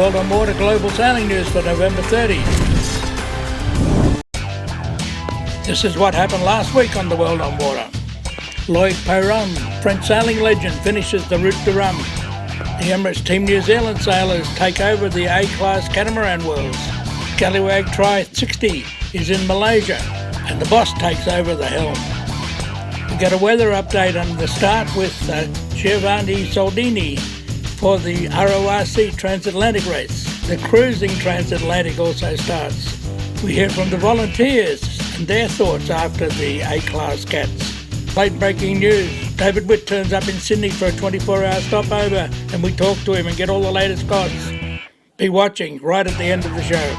World on Water Global Sailing News for November 30. This is what happened last week on the World on Water. Loick Peyron, French sailing legend, finishes the Route du Rhum. The Emirates Team New Zealand sailors take over the A-Clas Cat Worlds. Scallywag Try 60 is in Malaysia, and the boss takes over the helm. We get a weather update on the start with Giovanni Soldini for the RORC Transatlantic race. The cruising transatlantic also starts. We hear from the volunteers and their thoughts after the A-Class Cats. Late breaking news, David Witt turns up in Sydney for a 24-hour stopover and we talk to him and get all the latest costs. Be watching right at the end of the show.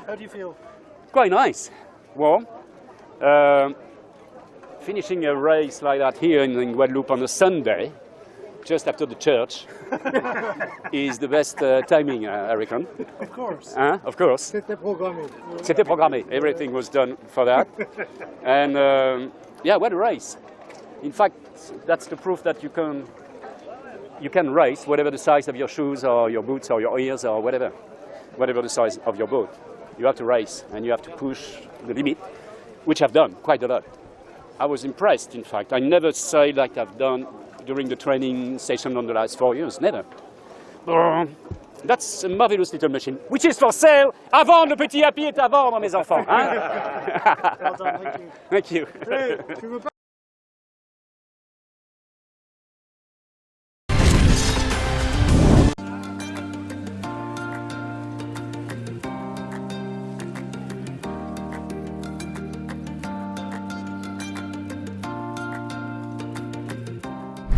How do you feel? Quite nice, warm. Finishing a race like that here in Guadeloupe on a Sunday, just after the church, is the best timing, I reckon. Of course. Of course. C'était programmé. C'était programmé. Everything was done for that. And yeah, what a race. In fact, that's the proof that you can race, whatever the size of your shoes or your boots or your ears or whatever the size of your boat. You have to race and you have to push the limit, which I've done quite a lot. I was impressed, in fact. I never sailed like I've done during the training session on the last 4 years, never. That's a marvelous little machine, which is for sale. À vendre, le petit happy est à vendre, mes enfants. Hein? Well done, thank you. Thank you.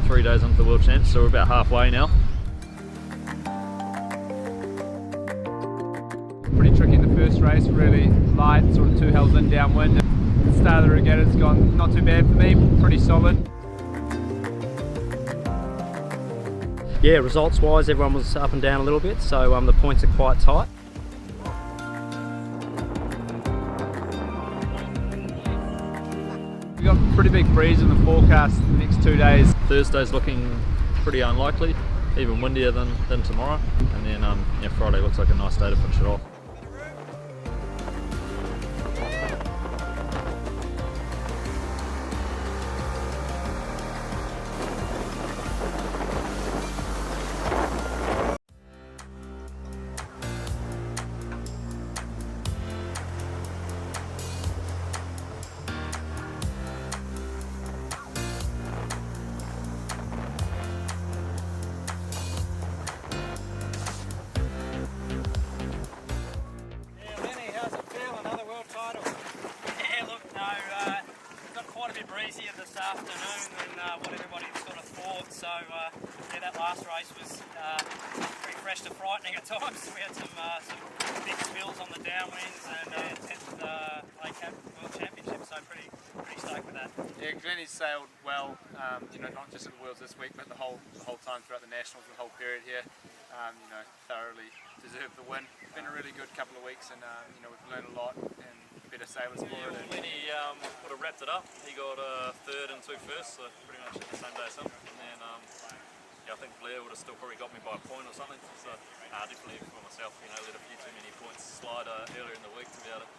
3 days onto the World Champs, so we're about halfway now. Pretty tricky in the first race, really light, sort of 2 hells in downwind. The start of the regatta's gone not too bad for me, pretty solid. Yeah, results wise everyone was up and down a little bit, so the points are quite tight. We got a pretty big breeze in the forecast the next 2 days. Thursday's looking pretty unlikely, even windier than tomorrow, and then yeah, Friday looks like a nice day to finish it off. Breezier this afternoon than what everybody sort of thought, so yeah, that last race was pretty fresh to frightening at times. We had some big spills on the downwinds and 10th A-Clas World Championship, so pretty stoked with that. Yeah, Giovanni sailed well, you know, not just at the Worlds this week, but the whole time throughout the Nationals, the whole period here. You know, thoroughly deserved the win. It's been a really good couple of weeks, and you know, we've learned a lot, and better sailors for it. And Lenny would have wrapped it up. He got third and 2 first, so pretty much the same day as him. And then yeah, I think Blair would have still probably got me by a point or something. So definitely for myself, you know, let a few too many points slide earlier in the week to be able to,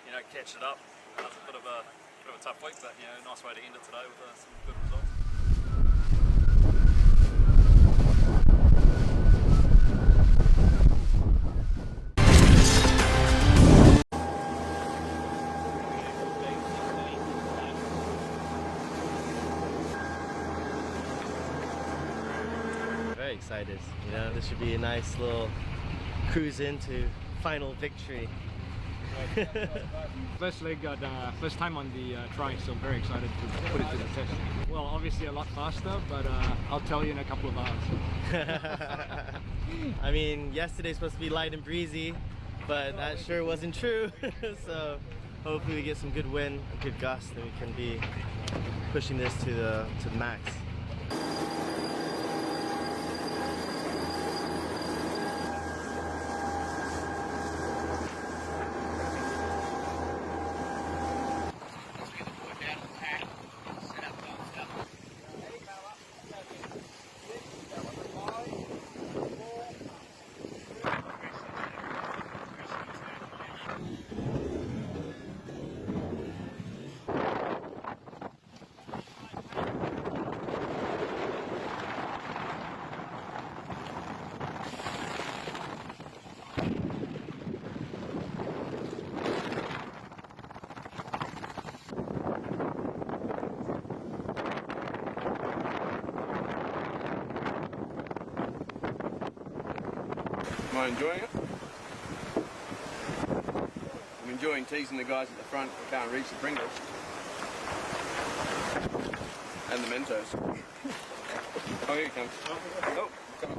you know, catch it up. It's a bit of a tough week, but you know, nice way to end it today with some good results. Very excited. You know, this should be a nice little cruise into final victory. First leg got first time on the try, so I'm very excited to put it to the test. Well, obviously a lot faster, but I'll tell you in a couple of hours. I mean, yesterday's supposed to be light and breezy, but that sure wasn't true. So hopefully we get some good wind, a good gust, and we can be pushing this to the max. Am I enjoying it? I'm enjoying teasing the guys at the front who can't reach the Pringles. And the Mentos. Oh, here he comes. Oh, come on.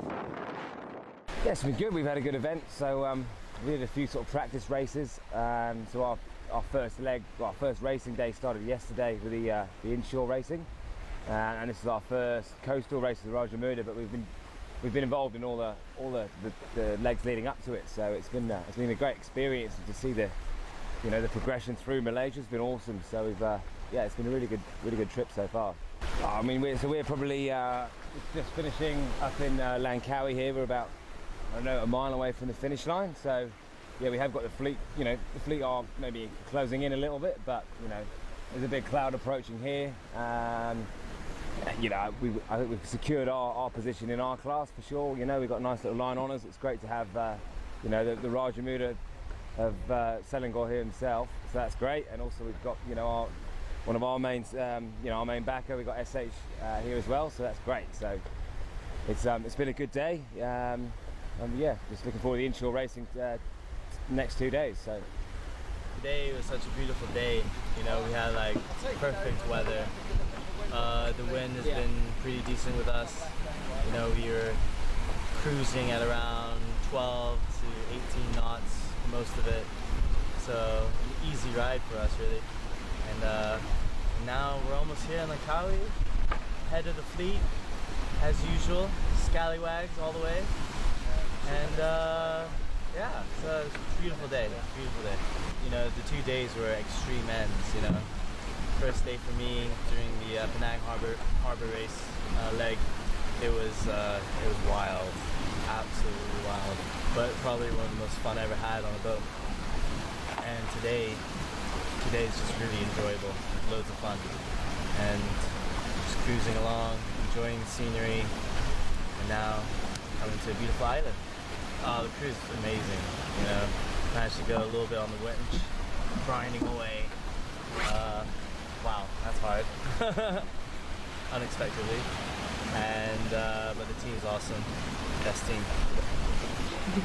Yeah, it's been good. We've had a good event. So we did a few sort of practice races. So our first leg, well, our first racing day started yesterday with the inshore racing. And this is our first coastal race of the Roger Murder, but we've been involved in all the legs leading up to it, so it's been a great experience to see the progression through Malaysia. It's been awesome. So we've yeah, it's been a really good trip so far. I mean, we're probably just finishing up in Langkawi here. We're about, I don't know, a mile away from the finish line. So yeah, we have got the fleet. You know, the fleet are maybe closing in a little bit, but you know, there's a big cloud approaching here. You know, I think we've secured our position in our class for sure. You know, we've got a nice little line on us. It's great to have, you know, the Raja Muda of Selangor here himself. So that's great. And also we've got, you know, one of our main, you know, our main backer. We've got SH here as well. So that's great. So it's been a good day. And yeah, just looking forward to the inshore racing next 2 days. So Today was such a beautiful day. You know, we had like perfect weather. The wind has been pretty decent with us. You know, we were cruising at around 12 to 18 knots for most of it. So an easy ride for us really. And now we're almost here in Langkawi, head of the fleet as usual, Scallywags all the way. And yeah, so it's a beautiful day, You know, the 2 days were extreme ends, you know. First day for me during the Penang Harbor race leg, it was wild, absolutely wild, but probably one of the most fun I ever had on a boat. And today is just really enjoyable, loads of fun, and just cruising along, enjoying the scenery, and now coming to a beautiful island. Oh, the cruise is amazing, you know. Managed to go a little bit on the winch, grinding away. Wow, that's hard. Unexpectedly. And but the team's awesome. Best team.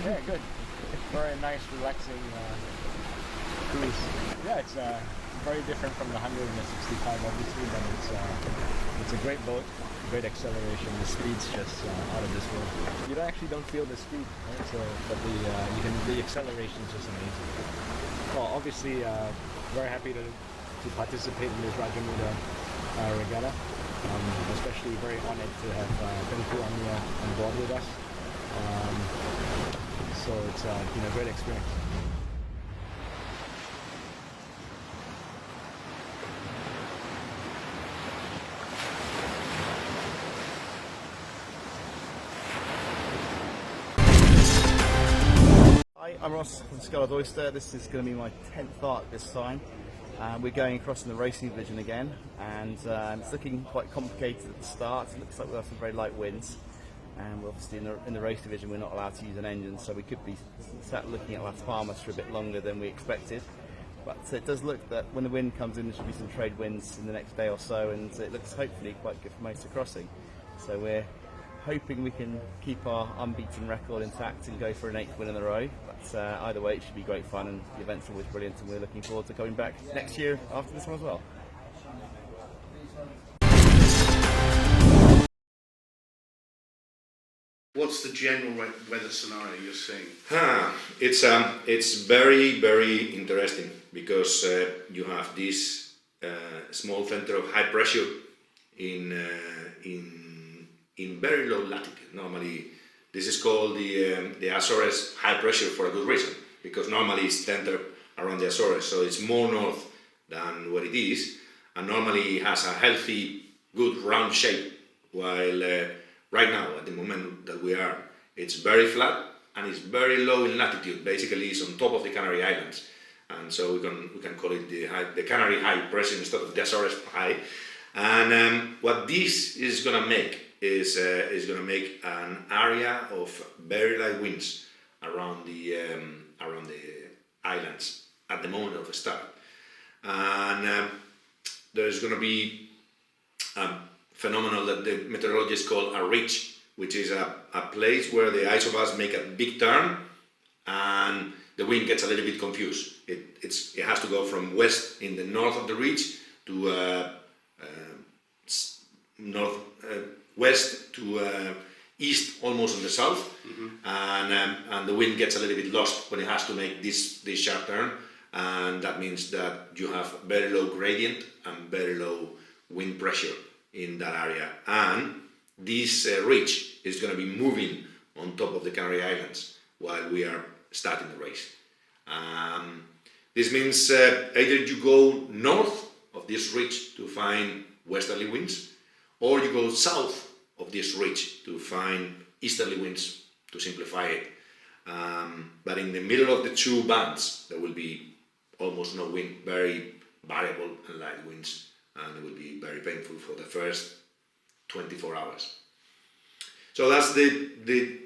Yeah, good. Very nice, relaxing cruise. Yeah, it's very different from the 100 and the 65 obviously, but it's a great boat, great acceleration. The speed's just out of this world. You actually don't feel the speed, right? So, but the acceleration is just amazing. Well, obviously, very happy to participate in this Raja Muda regatta. Especially very honored to have Fuku on board with us. So it's been a great experience. Hi, I'm Ross from Scarlet Oyster. This is going to be my 10th arc this time. We're going across in the racing division again, and it's looking quite complicated at the start. It looks like we'll have some very light winds, and we're obviously in the race division we're not allowed to use an engine, so we could be sat looking at Las Palmas for a bit longer than we expected. But it does look that when the wind comes in, there should be some trade winds in the next day or so, and it looks hopefully quite good for motor crossing. So we're hoping we can keep our unbeaten record intact and go for an 8th win in a row. But either way, it should be great fun, and the event's always brilliant, and we're looking forward to coming back next year after this one as well. What's the general weather scenario you're seeing? It's very, very interesting because you have this small center of high pressure in very low latitude. Normally, this is called the Azores high pressure for a good reason, because normally it's centered around the Azores, so it's more north than what it is, and normally it has a healthy, good round shape, while right now, at the moment that we are, it's very flat and it's very low in latitude. Basically, it's on top of the Canary Islands, and so we can call it the Canary high pressure instead of the Azores high. And what this is going to make is going to make an area of very light winds around the islands at the moment of the start, and there's going to be a phenomenon that the meteorologists call a ridge, which is a place where the isobars make a big turn and the wind gets a little bit confused. It has to go from west in the north of the ridge to west to east almost in the south, and the wind gets a little bit lost when it has to make this sharp turn, and that means that you have very low gradient and very low wind pressure in that area, and this ridge is going to be moving on top of the Canary Islands while we are starting the race. This means either you go north of this ridge to find westerly winds, or you go south of this ridge to find easterly winds, to simplify it. But in the middle of the two bands there will be almost no wind, very variable and light winds, and it will be very painful for the first 24 hours. So that's the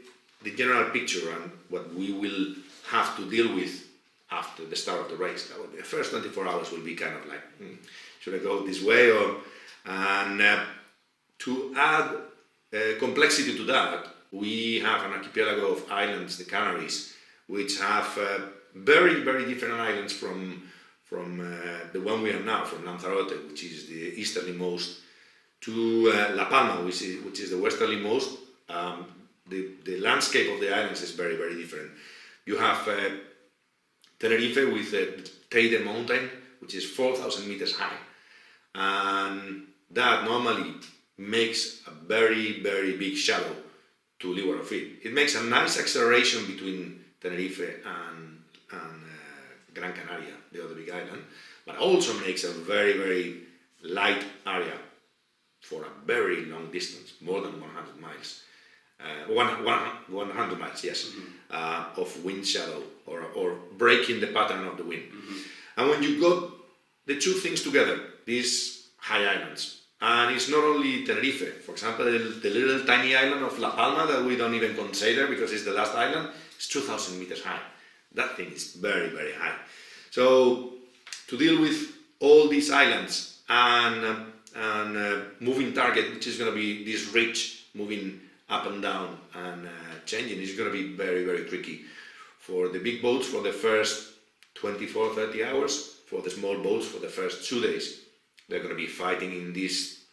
general picture and what we will have to deal with after the start of the race. That will be the first 24 hours will be kind of like, should I go this way? And to add complexity to that, we have an archipelago of islands, the Canaries, which have very, very different islands from the one we are now, from Lanzarote, which is the easterlymost, to La Palma, which is the westerlymost. The landscape of the islands is very, very different. You have Tenerife with the Teide mountain, which is 4,000 meters high, and that normally makes a very, very big shadow to leeward of it. It makes a nice acceleration between Tenerife and Gran Canaria, the other big island, but also makes a very, very light area for a very long distance, more than 100 miles. 100 miles, yes, of wind shadow or breaking the pattern of the wind. And when you got the two things together, these high islands, and it's not only Tenerife, for example, the little tiny island of La Palma that we don't even consider because it's the last island, it's 2,000 meters high. That thing is very, very high. So to deal with all these islands and moving target, which is going to be this ridge moving up and down and changing, is going to be very, very tricky for the big boats for the first 24-30 hours, for the small boats for the first 2 days. They're going to be fighting in this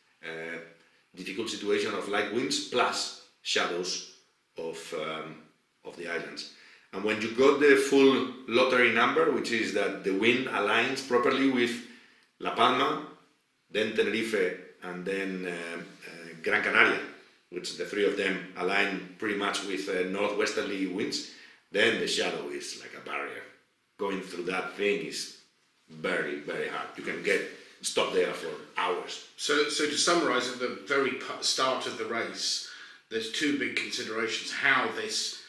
difficult situation of light winds plus shadows of the islands. And when you got the full lottery number, which is that the wind aligns properly with La Palma, then Tenerife, and then Gran Canaria, which the three of them align pretty much with northwesterly winds, then the shadow is like a barrier. Going through that thing is very, very hard. You can get stuck there for hours. So to summarise, at the very start of the race, there's two big considerations: how this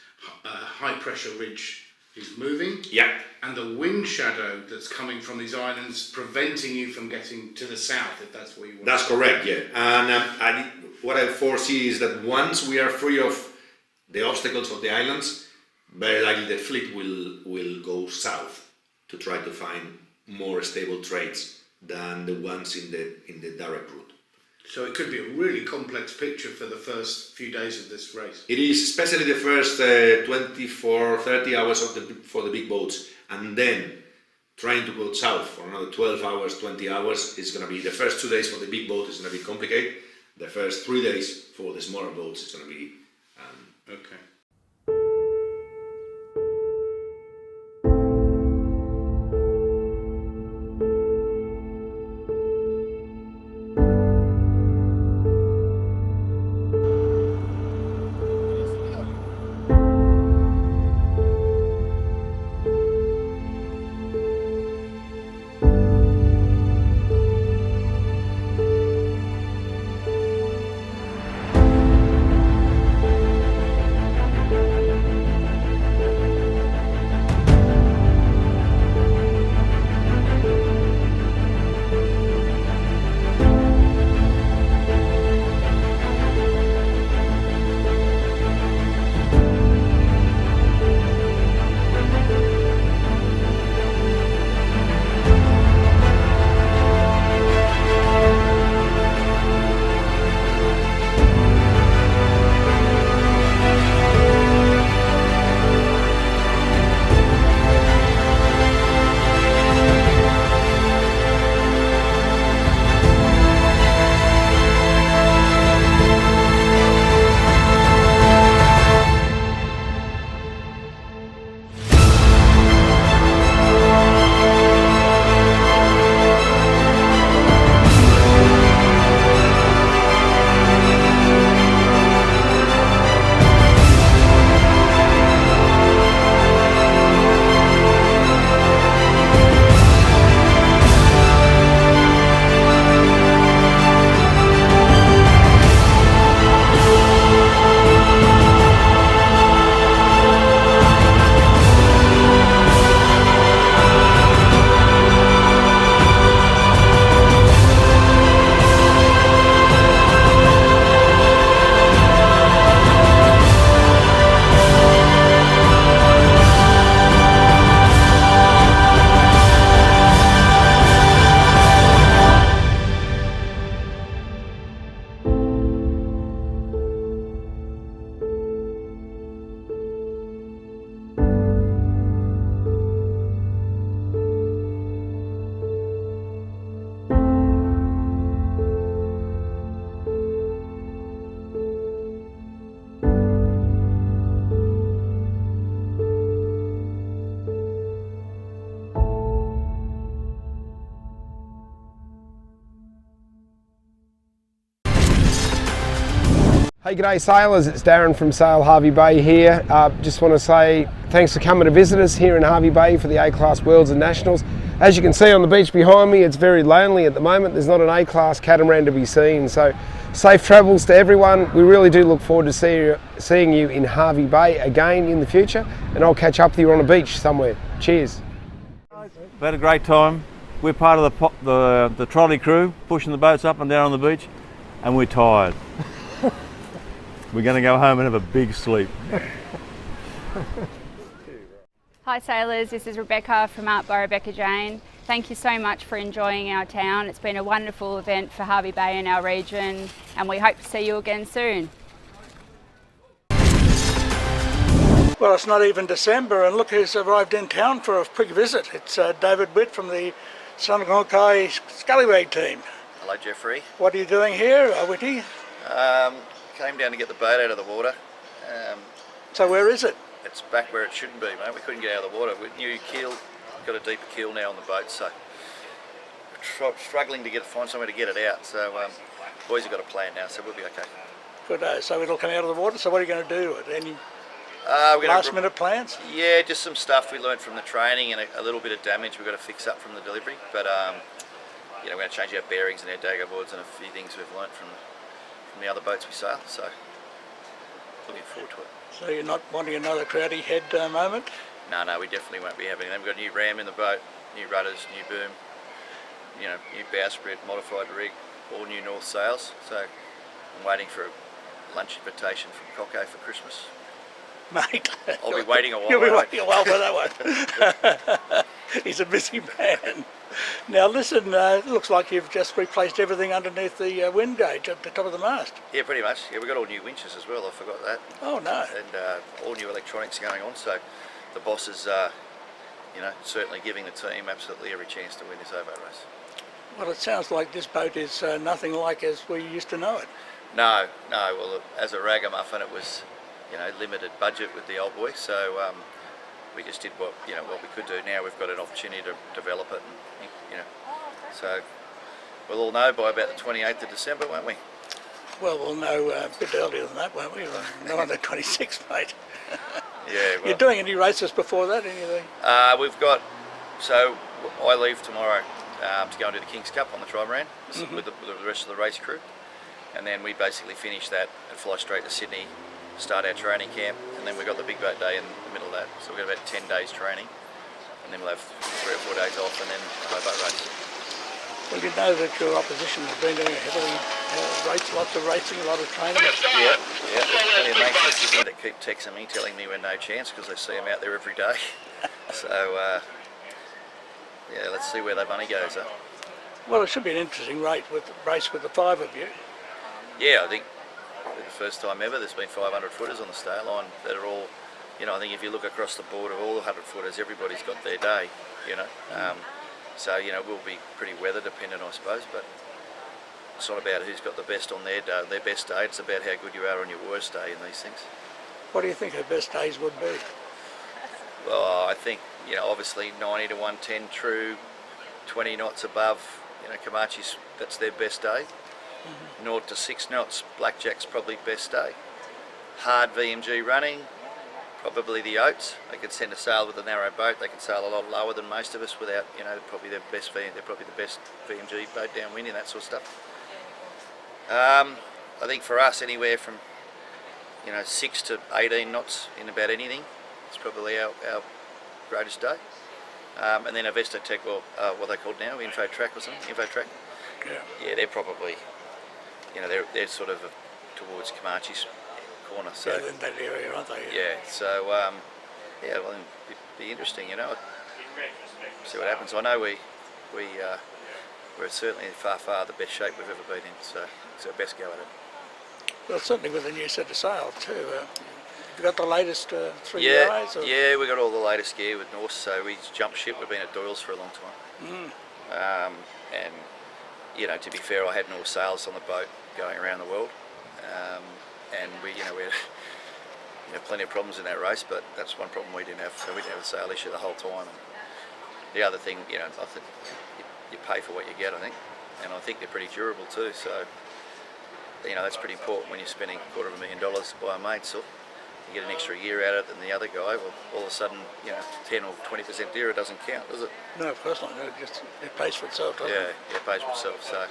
high pressure ridge is moving. Yeah. And the wind shadow that's coming from these islands preventing you from getting to the south, if that's where you want. That's correct, yeah. And what I foresee is that once we are free of the obstacles of the islands, very likely the fleet will go south to try to find more stable trades than the ones in the direct route. So it could be a really complex picture for the first few days of this race. It is, especially the first 24, 30 hours for the big boats, and then trying to go south for another 12 hours, 20 hours. It's going to be the first 2 days for the big boat is going to be complicated. The first 3 days for the smaller boats is going to be okay. Hey, g'day sailors, it's Darren from Sail Hearvey Bay here. Just want to say thanks for coming to visit us here in Hearvey Bay for the A-Class Worlds and Nationals. As you can see on the beach behind me, it's very lonely at the moment. There's not an A-Class catamaran to be seen, so safe travels to everyone. We really do look forward to seeing you in Hearvey Bay again in the future, and I'll catch up with you on a beach somewhere. Cheers. We've had a great time. We're part of the trolley crew, pushing the boats up and down on the beach, and we're tired. We're going to go home and have a big sleep. Hi sailors, this is Rebecca from Art by Rebecca Jane. Thank you so much for enjoying our town. It's been a wonderful event for Hearvey Bay and our region, and we hope to see you again soon. Well, it's not even December, and look who's arrived in town for a quick visit. It's David Witt from the Scallywag team. Hello, Jeffrey. What are you doing here, Witty? Came down to get the boat out of the water. So where is it? It's back where it shouldn't be, mate. We couldn't get out of the water. With new keel, got a deeper keel now on the boat, so we're struggling to find somewhere to get it out. So boys have got a plan now, so we'll be okay. Good. So it'll come out of the water. So what are you going to do? Any last-minute plans? Yeah, just some stuff we learned from the training and a little bit of damage we've got to fix up from the delivery. But you know, we're going to change our bearings and our dagger boards and a few things we've learned from the other boats we sail. So looking forward to it. So you're not wanting another crowdy head moment? No, we definitely won't be having them. We've got a new ram in the boat, new rudders, new boom, you know, new bowsprit, modified rig, all new north sails. So I'm waiting for a lunch invitation from Coco for Christmas. Mate, I'll be waiting a while. You'll be waiting a while for that one. He's a busy man. Now listen, it looks like you've just replaced everything underneath the wind gauge at the top of the mast. Yeah, pretty much. Yeah, we've got all new winches as well, I forgot that. Oh no. And all new electronics going on, so the boss is, you know, certainly giving the team absolutely every chance to win this overboat race. Well, it sounds like this boat is nothing like as we used to know it. No, well, as a ragamuffin it was, you know, limited budget with the old boy, so we just did what we could do. Now we've got an opportunity to develop it, and, you know, so we'll all know by about the 28th of December, won't we? Well, we'll know a bit earlier than that, won't we? Not on the 26th, mate. Yeah. Well, You're doing any races before that, anything? We've got, so I leave tomorrow to go and do the King's Cup on the Trimaran with the rest of the race crew, and then we basically finish that and fly straight to Sydney, start our training camp, and then we've got the big boat day in the middle of that. So we've got about 10 days training, and then we'll have 3 or 4 days off, and then a boat race. Well, you know that your opposition has been doing a heavily lots of racing, a lot of training. Yeah. Plenty of mates that keep texting me, telling me we're no chance because they see them out there every day. So, yeah, let's see where that money goes, huh? Well, it should be an interesting race with the 5 of you. Yeah, I think for the first time ever there's been 500 footers on the start line that are all, you know, I think if you look across the board of all the 100 footers, everybody's got their day, you know. So, you know, we'll be pretty weather dependent, I suppose, but it's not about who's got the best on their best day, it's about how good you are on your worst day in these things. What do you think our best days would be? Well, I think, you know, obviously 90 to 110 true, 20 knots above, you know, Kamachi's, that's their best day. 0 to 6 knots, Blackjack's probably best day. Hard VMG running, probably the Oats. They can send a sail with a narrow boat, they can sail a lot lower than most of us without, you know, they're probably the best VMG boat downwind and that sort of stuff. I think for us anywhere from, you know, 6 to 18 knots in about anything, it's probably our greatest day. And then Avesto Tech, well, what are they called now, Info Track or something, Info Track? Yeah, they're probably, you know, they're sort of towards Kamachi's corner. So yeah, in that area, aren't they? Yeah, so yeah, well, it'd be interesting, you know. See what happens. I know we're certainly far the best shape we've ever been in, so it's our best go at it. Well, certainly with a new set of sails too. Have you got the latest 3 yeah, guys? Or? Yeah, we got all the latest gear with Norse. So we jumped ship. We've been at Doyle's for a long time. And you know, to be fair, I had Norse sails on the boat going around the world, and we had plenty of problems in that race, but that's one problem we didn't have. So we didn't have a sail issue the whole time. And the other thing, you know, I think you pay for what you get, I think, and I think they're pretty durable too. So you know, that's pretty important when you're spending $250,000 to buy a mainsail. You get an extra year out of it than the other guy. Well, all of a sudden, you know, 10 or 20% dearer doesn't count, does it? No, of course not. It pays for itself, doesn't it? Yeah, it pays for itself. So,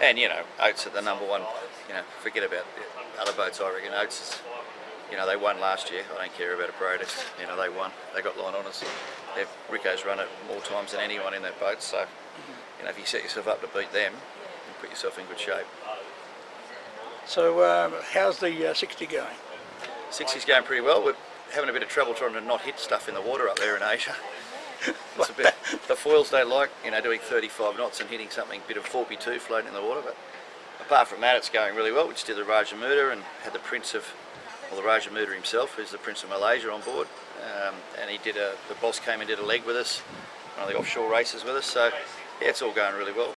and you know, Oats are the number one. You know, forget about the other boats. I reckon Oats is, you know, they won last year. I don't care about a protest. You know, they won. They got line honours. Rico's run it more times than anyone in that boat. So, you know, if you set yourself up to beat them, you put yourself in good shape. So, how's the 60 going? 60's going pretty well. We're having a bit of trouble trying to not hit stuff in the water up there in Asia. It's a bit, the foils don't like, you know, doing 35 knots and hitting something, a bit of 4B2 floating in the water. But apart from that, it's going really well. We just did the Raja Muda and had the the Raja Muda himself, who's the Prince of Malaysia, on board. And he did the boss came and did a leg with us, one of the offshore races with us. So yeah, it's all going really well.